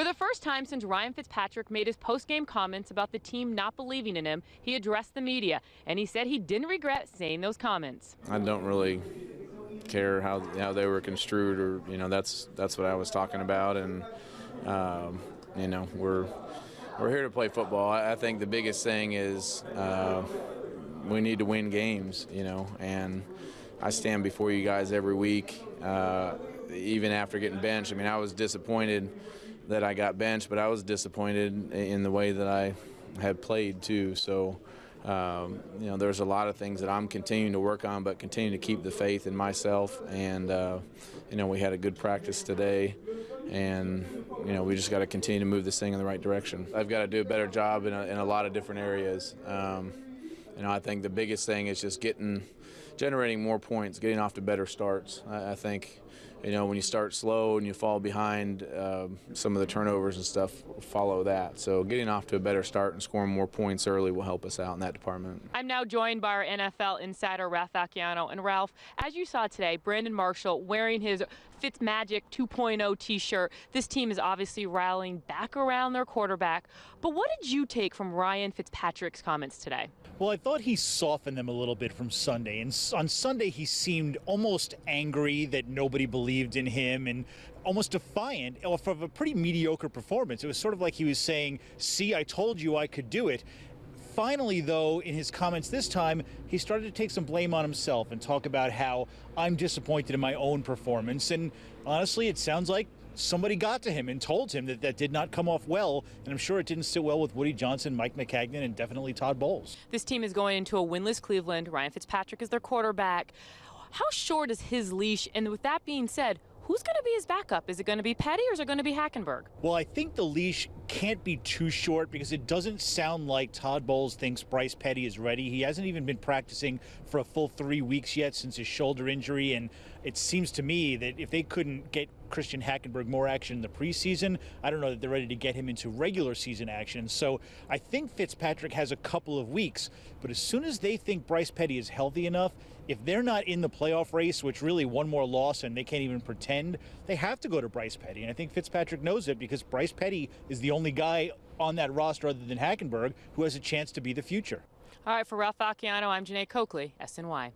For the first time since Ryan Fitzpatrick made his post-game comments about the team not believing in him, he addressed the media, and he said he didn't regret saying those comments. I don't really care how they were construed, or that's what I was talking about, and we're here to play football. I think the biggest thing is we need to win games, and I stand before you guys every week, even after getting benched. I mean, I was disappointed that I got benched, but I was disappointed in the way that I had played too. So, there's a lot of things that I'm continuing to work on, but continue to keep the faith in myself. And, we had a good practice today, and, we just got to continue to move this thing in the right direction. I've got to do a better job in a lot of different areas. I think the biggest thing is just generating more points, getting off to better starts. I think, when you start slow and you fall behind, some of the turnovers and stuff follow that. So getting off to a better start and scoring more points early will help us out in that department. I'm now joined by our NFL insider, Ralph Vacchiano. And Ralph, as you saw today, Brandon Marshall wearing his Fitzmagic 2.0 t-shirt. This team is obviously rallying back around their quarterback. But what did you take from Ryan Fitzpatrick's comments today? Well, I thought he softened them a little bit from Sunday. And on Sunday, he seemed almost angry that nobody believed in him and almost defiant of a pretty mediocre performance. It was sort of like he was saying, see, I told you I could do it. Finally, though, in his comments this time, he started to take some blame on himself and talk about how I'm disappointed in my own performance. And honestly, it sounds like somebody got to him and told him that did not come off well, and I'm sure it didn't sit well with Woody Johnson, Mike McCagnon, and definitely Todd Bowles. This team is going into a winless Cleveland. Ryan Fitzpatrick is their quarterback. How short is his leash? And with that being said, who's going to be his backup? Is it going to be Petty or is it going to be Hackenberg? Well, I think the leash can't be too short because it doesn't sound like Todd Bowles thinks Bryce Petty is ready. He hasn't even been practicing for a full 3 weeks yet since his shoulder injury, and it seems to me that if they couldn't get Christian Hackenberg more action in the preseason, I don't know that they're ready to get him into regular season action. So I think Fitzpatrick has a couple of weeks, but as soon as they think Bryce Petty is healthy enough, if they're not in the playoff race, which really one more loss and they can't even pretend, they have to go to Bryce Petty. And I think Fitzpatrick knows it because Bryce Petty is the only guy on that roster other than Hackenberg who has a chance to be the future. All right, for Ralph Vacchiano, I'm Jeane Coakley, SNY.